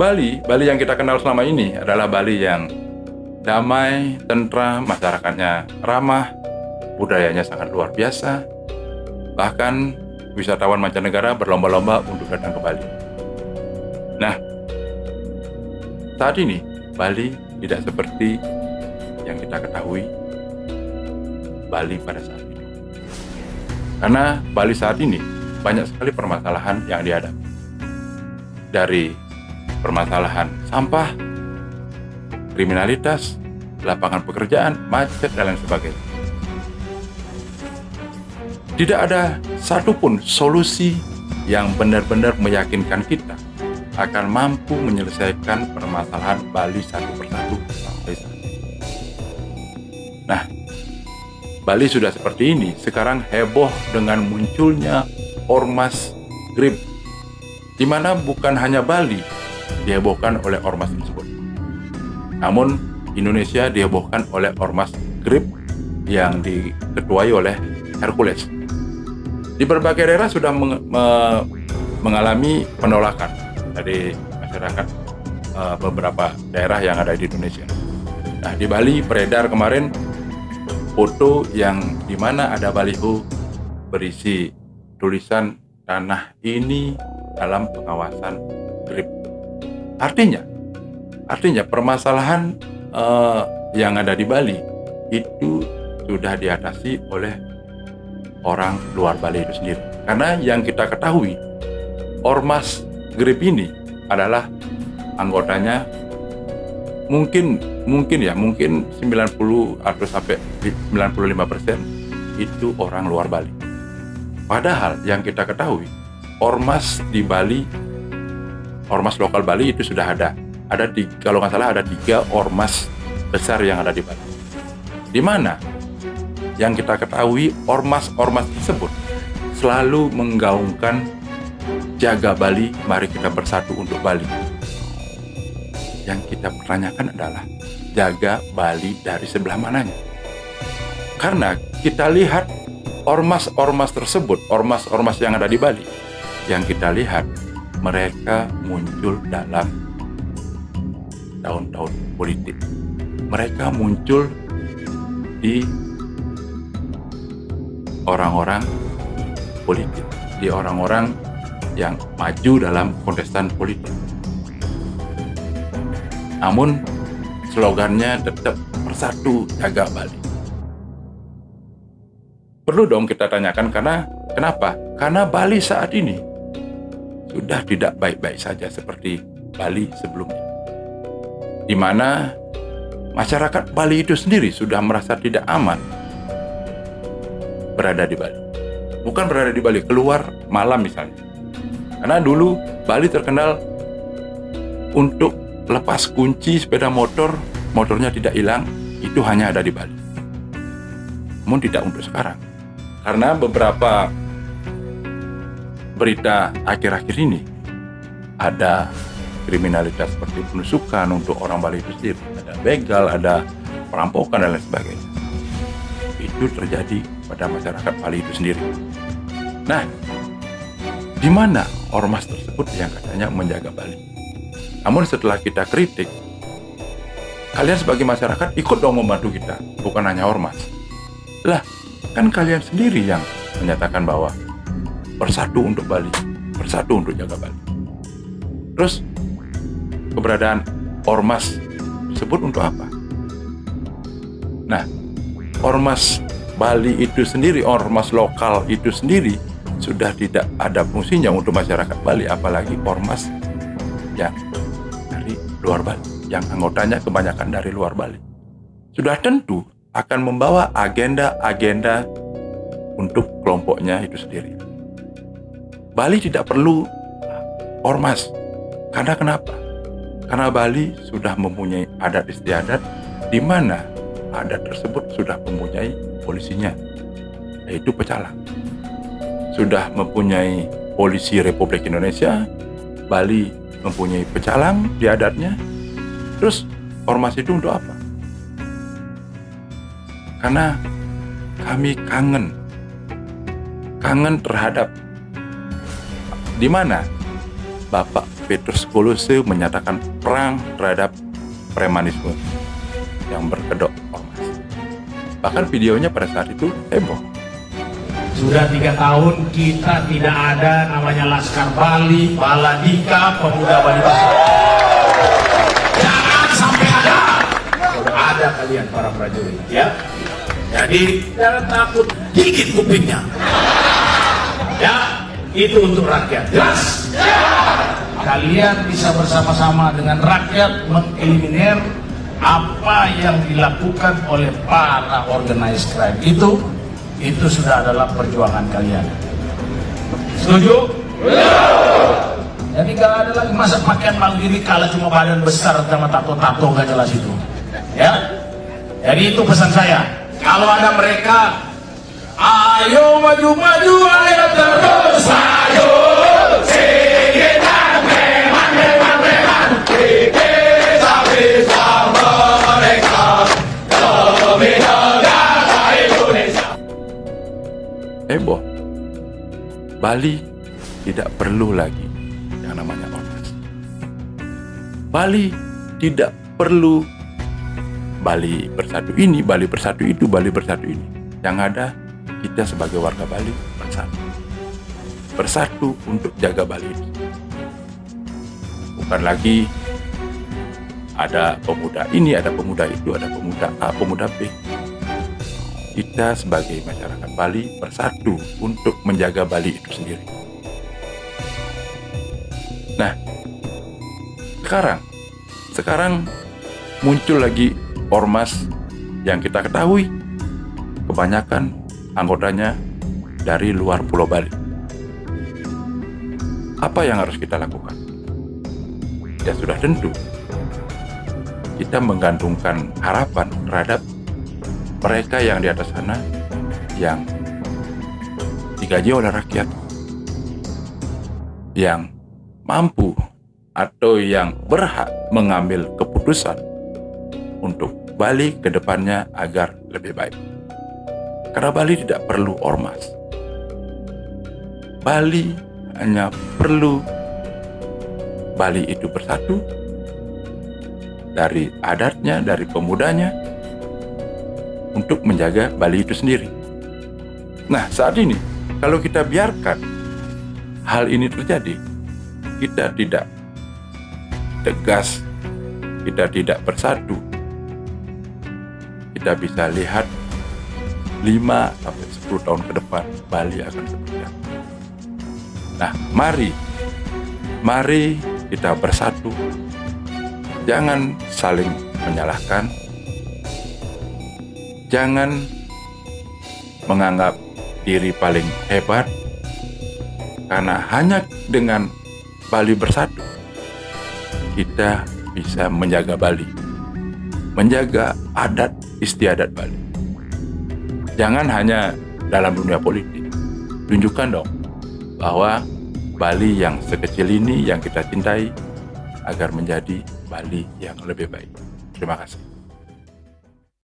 Bali yang kita kenal selama ini adalah Bali yang damai, tentram, masyarakatnya ramah, budayanya sangat luar biasa. Bahkan wisatawan mancanegara berlomba-lomba untuk datang ke Bali. Nah, saat ini Bali tidak seperti yang kita ketahui Bali pada saat ini. Karena Bali saat ini banyak sekali permasalahan yang dihadapi. Dari permasalahan sampah, kriminalitas, lapangan pekerjaan, macet, dan lain sebagainya. Tidak ada satupun solusi yang benar-benar meyakinkan kita akan mampu menyelesaikan permasalahan Bali satu persatu sampai saat ini. Nah, Bali sudah seperti ini, sekarang heboh dengan munculnya ormas GRIB, di mana bukan hanya Bali dihebohkan oleh ormas tersebut. Namun Indonesia dihebohkan oleh ormas GRIB yang diketuai oleh Hercules. Di berbagai daerah sudah mengalami penolakan dari masyarakat beberapa daerah yang ada di Indonesia. Nah, di Bali beredar kemarin foto yang dimana ada baliho berisi tulisan tanah ini dalam pengawasan GRIB. Artinya permasalahan yang ada di Bali itu sudah diatasi oleh orang luar Bali itu sendiri. Karena yang kita ketahui, ormas GRIB ini adalah anggotanya mungkin 90 atau sampai 95% itu orang luar Bali. Padahal yang kita ketahui, ormas di Bali, ormas lokal Bali itu sudah ada kalau nggak salah ada 3 ormas besar yang ada di Bali. Di mana yang kita ketahui ormas tersebut selalu menggaungkan jaga Bali, mari kita bersatu untuk Bali. Yang kita pertanyakan adalah jaga Bali dari sebelah mananya? Karena kita lihat ormas tersebut, ormas yang ada di Bali, yang kita lihat mereka muncul dalam tahun-tahun politik. Mereka muncul di orang-orang politik, di orang-orang yang maju dalam kontestan politik. Namun slogannya tetap bersatu jaga Bali. Perlu dong kita tanyakan kenapa? Karena Bali saat ini sudah tidak baik-baik saja seperti Bali sebelumnya. Di mana masyarakat Bali itu sendiri sudah merasa tidak aman berada di Bali. Bukan berada di Bali, keluar malam misalnya. Karena dulu Bali terkenal untuk lepas kunci sepeda motornya tidak hilang, itu hanya ada di Bali. Namun tidak untuk sekarang. Karena beberapa berita akhir-akhir ini ada kriminalitas seperti penusukan untuk orang Bali itu sendiri, ada begal, ada perampokan dan lain sebagainya. Itu terjadi pada masyarakat Bali itu sendiri. Nah, di mana ormas tersebut yang katanya menjaga Bali? Namun setelah kita kritik, kalian sebagai masyarakat ikut dong membantu kita, bukan hanya ormas. Lah, kan kalian sendiri yang menyatakan bahwa bersatu untuk Bali, bersatu untuk jaga Bali. Terus keberadaan ormas tersebut untuk apa? Nah, ormas Bali itu sendiri, ormas lokal itu sendiri sudah tidak ada fungsinya untuk masyarakat Bali, apalagi ormas yang dari luar Bali, yang anggotanya kebanyakan dari luar Bali. Sudah tentu akan membawa agenda-agenda untuk kelompoknya itu sendiri. Bali tidak perlu ormas. Karena kenapa? Karena Bali sudah mempunyai adat istiadat di mana adat tersebut sudah mempunyai polisinya, yaitu pecalang. Sudah mempunyai polisi Republik Indonesia, Bali mempunyai pecalang di adatnya. Terus ormas itu untuk apa? Karena kami kangen terhadap di mana Bapak Petrus Kolose menyatakan perang terhadap premanisme yang berkedok ormas. Bahkan videonya pada saat itu heboh. Sudah 3 tahun kita tidak ada namanya Laskar Bali, Baladika, Pemuda Bali Besar. Jangan sampai ada. Sudah ada kalian para prajurit, ya. Jadi jangan takut, gigit kupingnya. Ya, itu untuk rakyat. Jelas? Kalian bisa bersama-sama dengan rakyat mengeliminir apa yang dilakukan oleh para organized crime itu sudah adalah perjuangan kalian. Setuju? Jadi gak ada lagi masa pakaian begini kalau cuma badan besar sama tato-tato gak jelas itu. Ya. Jadi itu pesan saya. Kalau ada mereka, ayo maju-maju, ayo terus, ayo. Heboh. Bali tidak perlu lagi yang namanya ormas. Bali tidak perlu Bali bersatu ini, Bali bersatu itu, Bali bersatu ini. Yang ada kita sebagai warga Bali bersatu. Bersatu untuk jaga Bali ini. Bukan lagi ada pemuda ini, ada pemuda itu, ada pemuda A, pemuda B. Kita sebagai masyarakat Bali bersatu untuk menjaga Bali itu sendiri. Nah, sekarang muncul lagi ormas yang kita ketahui kebanyakan anggotanya dari luar Pulau Bali. Apa yang harus kita lakukan? Ya sudah tentu kita menggantungkan harapan terhadap mereka yang di atas sana yang digaji oleh rakyat, yang mampu atau yang berhak mengambil keputusan untuk Bali ke depannya agar lebih baik. Karena Bali tidak perlu ormas. Bali hanya perlu Bali itu bersatu dari adatnya, dari pemudanya, untuk menjaga Bali itu sendiri. Nah, saat ini kalau kita biarkan hal ini terjadi, kita tidak tegas, kita tidak bersatu, kita bisa lihat 5-10 tahun ke depan Bali akan seperti apa. Nah, mari kita bersatu, jangan saling menyalahkan, jangan menganggap diri paling hebat, karena hanya dengan Bali bersatu kita bisa menjaga Bali, menjaga adat istiadat Bali. Jangan hanya dalam dunia politik, tunjukkan dong bahwa Bali yang sekecil ini yang kita cintai agar menjadi Bali yang lebih baik. Terima kasih.